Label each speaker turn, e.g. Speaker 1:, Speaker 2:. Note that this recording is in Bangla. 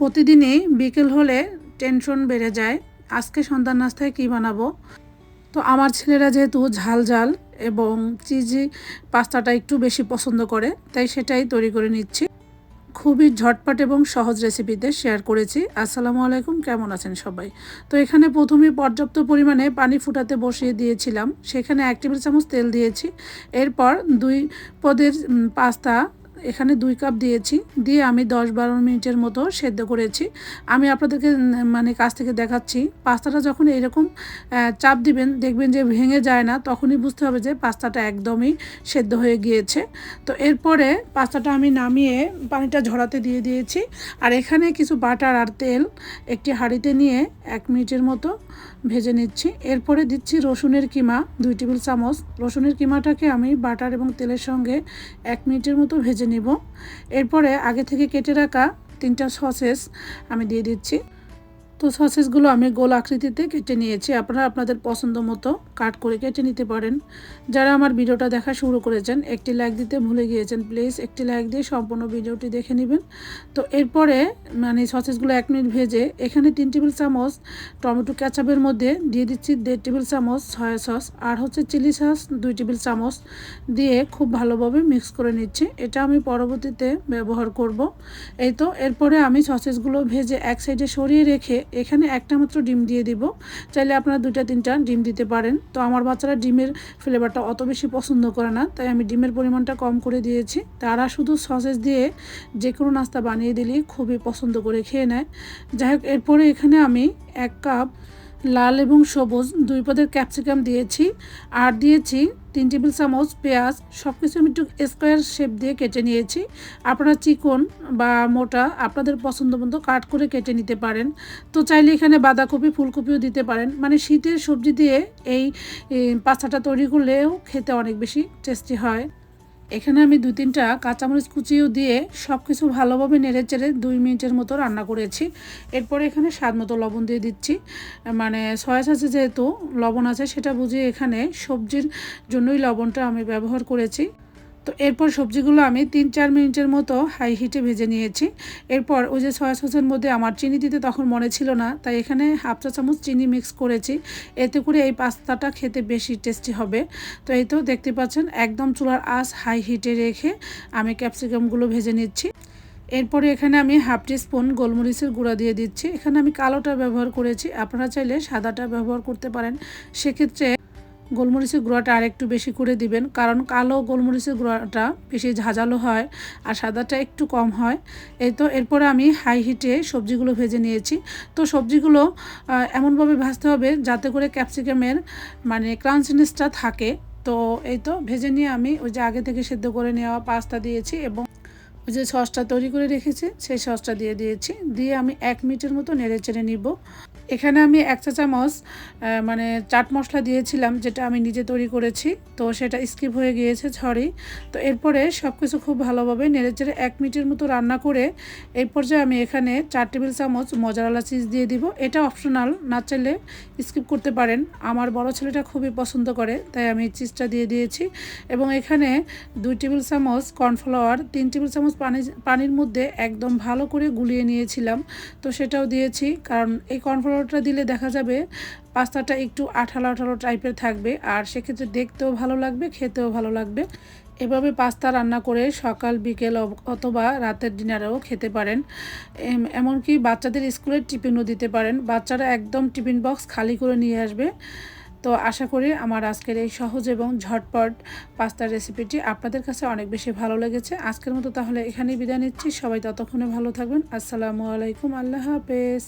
Speaker 1: প্রতিদিনই বিকেল হলে টেনশন বেড়ে যায়, আজকে সন্ধ্যার নাস্তায় কী বানাবো। তো আমার ছেলেরা যেহেতু ঝাল ঝাল এবং চিজি পাস্তাটা একটু বেশি পছন্দ করে, তাই সেটাই তৈরি করে নিচ্ছি। খুবই ঝটপট এবং সহজ রেসিপিতে শেয়ার করেছি। আসসালামু আলাইকুম, কেমন আছেন সবাই? তো এখানে প্রথমেই পর্যাপ্ত পরিমাণে পানি ফুটাতে বসিয়ে দিয়েছিলাম, সেখানে 1 টেবিল চামচ তেল দিয়েছি। এরপর 2 পদের পাস্তা এখানে 2 কাপ দিয়েছি, দিয়ে আমি 10-12 মিনিটের মতো সেদ্ধ করেছি। আমি আপনাদেরকে মানে কাছ থেকে দেখাচ্ছি। পাস্তাটা যখন এরকম চাপ দিবেন, দেখবেন যে ভেঙে যায় না, তখনই বুঝতে হবে যে পাস্তাটা একদমই সেদ্ধ হয়ে গিয়েছে। তো এরপরে পাস্তাটা আমি নামিয়ে পানিটা ঝরাতে দিয়ে দিয়েছি। আর এখানে কিছু বাটার আর তেল একটি হাঁড়িতে নিয়ে 1 মিনিটের মতো ভেজে নিচ্ছি। এরপরে দিচ্ছি রসুনের কিমা 2 টেবিল চামচ। রসুনের কিমাটাকে আমি বাটার এবং তেলের সঙ্গে 1 মিনিটের মতো ভেজে নিব। এরপরে আগে থেকে কেটে রাখা 3টা সসেস আমি দিয়ে দিচ্ছি। তো সসেসগুলো আমি গোল আকৃতিতে কেটে নিয়েছি, আপনারা আপনাদের পছন্দ মতো কাট করে কেটে নিতে পারেন। যারা আমার ভিডিওটা দেখা শুরু করেছেন, একটি লাইক দিতে ভুলে গিয়েছেন, প্লিজ একটি লাইক দিয়ে সম্পূর্ণ ভিডিওটি দেখে নেবেন। তো এরপরে মানে সসেসগুলো 1 মিনিট ভেজে এখানে 3 টেবিল চামচ টমেটো কেচাপের মধ্যে দিয়ে দিচ্ছি 1.5 টেবিল চামচ সয়া সস, আর হচ্ছে চিলি সস 2 টেবিল চামচ দিয়ে খুব ভালোভাবে মিক্স করে নিচ্ছি। এটা আমি পরবর্তীতে ব্যবহার করব। এই তো এরপরে আমি সসেসগুলো ভেজে এক সাইডে সরিয়ে রেখে এখানে একটা মাত্র ডিম দিয়ে দিব। চাইলে আপনারা 2-3টা ডিম দিতে পারেন। তো আমার বাচ্চারা ডিমের ফ্লেভারটা অত বেশি পছন্দ করে না, তাই আমি ডিমের পরিমাণটা কম করে দিয়েছি। তারা শুধু সসেস দিয়ে যে কোনো নাস্তা বানিয়ে দিলেই খুবই পছন্দ করে খেয়ে নেয়। যাই হোক, এরপরে এখানে আমি 1 কাপ লাল এবং সবুজ 2 পদের ক্যাপসিকাম দিয়েছি, আর দিয়েছি 3 টেবিল চামচ পেঁয়াজ। সব কিছু আমি একটু স্কোয়ার শেপ দিয়ে কেটে নিয়েছি। আপনারা চিকন বা মোটা আপনাদের পছন্দ মতো কাট করে কেটে নিতে পারেন। তো চাইলে এখানে বাঁধাকপি ফুলকপিও দিতে পারেন। মানে শীতের সবজি দিয়ে এই পাস্তাটা তৈরি করলেও খেতে অনেক বেশি টেস্টি হয়। এখানে আমি 2-3টা কাঁচামরিচ কুচিও দিয়ে সব কিছু ভালোভাবে নেড়েচেড়ে 2 মিনিটের মতো রান্না করেছি। এরপরে এখানে স্বাদ মতো লবণ দিয়ে দিচ্ছি। মানে সয়া সসে যেহেতু লবণ আছে, সেটা বুঝে এখানে সবজির জন্যই লবণটা আমি ব্যবহার করেছি। তো এরপর সবজিগুলো আমি 3-4 মিনিটের মতো হাই হিটে ভেজে নিয়েছি। এরপর ওই যে সয়া সসের মধ্যে আমার চিনি দিতে তখন মনে ছিল না, তাই এখানে 1/2 চা চামচ চিনি মিক্স করেছি। এতে করে এই পাস্তাটা খেতে বেশি টেস্টি হবে। তো এই তো দেখতে পাচ্ছেন, একদম চুলার আঁচ হাই হিটে রেখে আমি ক্যাপসিকামগুলো ভেজে নিচ্ছি। এরপরে এখানে আমি 1/2 টিস্পুন গোলমরিচের গুঁড়া দিয়ে দিচ্ছি। এখানে আমি কালোটা ব্যবহার করেছি, আপনারা চাইলে সাদাটা ব্যবহার করতে পারেন। সেক্ষেত্রে গোলমরিচের গুঁড়াটা আরেকটু বেশি করে দিবেন, কারণ কালো গোলমরিচের গুঁড়াটা বেশি ঝাঁঝালো হয় আর সাদাটা একটু কম হয়। এই তো এরপরে আমি হাই হিটে সবজিগুলো ভেজে নিয়েছি। তো সবজিগুলো এমনভাবে ভাজতে হবে যাতে করে ক্যাপসিকামের মানে ক্রাঞ্চিনেসটা থাকে। তো এই তো ভেজে নিয়ে আমি ওই যে আগে থেকে সেদ্ধ করে নেওয়া পাস্তা দিয়েছি এবং ওই যে সসটা তৈরি করে রেখেছি সেই সসটা দিয়ে দিয়েছি। দিয়ে আমি 1 মিনিটের মতো নেড়ে চেড়ে নিব। এখানে আমি 1 চা চামচ মানে চাট মশলা দিয়েছিলাম, যেটা আমি নিজে তৈরি করেছি, তো সেটা স্কিপ হয়ে গিয়েছে, সরি। তো এরপরে সব কিছু খুব ভালোভাবে নেড়ে চেড়ে 1 মিনিটের মতো রান্না করে এই পর্যায়ে আমি এখানে 4 টেবিল চামচ মোজারেলা চিজ দিয়ে দিব। এটা অপশনাল, না চাইলে স্কিপ করতে পারেন। আমার বড় ছেলেটা খুবই পছন্দ করে, তাই আমি চিজটা দিয়ে দিয়েছি। এবং এখানে 2 টেবিল চামচ কর্নফ্লাওয়ার 3 টেবিল চামচ পানির মধ্যে একদম ভালো করে গুলিয়ে নিয়েছিলাম, তো সেটাও দিয়েছি। কারণ এই কর্নফ্লাওয়ারটা দিলে দেখা যাবে পাস্তাটা একটু আঠালো আঠালো টাইপের থাকবে, আর সেক্ষেত্রে দেখতেও ভালো লাগবে, খেতেও ভালো লাগবে। এভাবে পাস্তা রান্না করে সকাল বিকেল অথবা রাতের ডিনারেও খেতে পারেন। এমনকি বাচ্চাদের স্কুলের টিফিনও দিতে পারেন, বাচ্চারা একদম টিফিন বক্স খালি করে নিয়ে আসবে। তো আশা করি আমার আজকের এই সহজ এবং ঝটপট পাস্তার রেসিপিটি আপনাদের কাছে অনেক বেশি ভালো লেগেছে। আজকের মতো তাহলে এখানেই বিদায় নিচ্ছি। সবাই ততক্ষণে ভালো থাকবেন। আসসালামু আলাইকুম, আল্লাহ হাফেজ।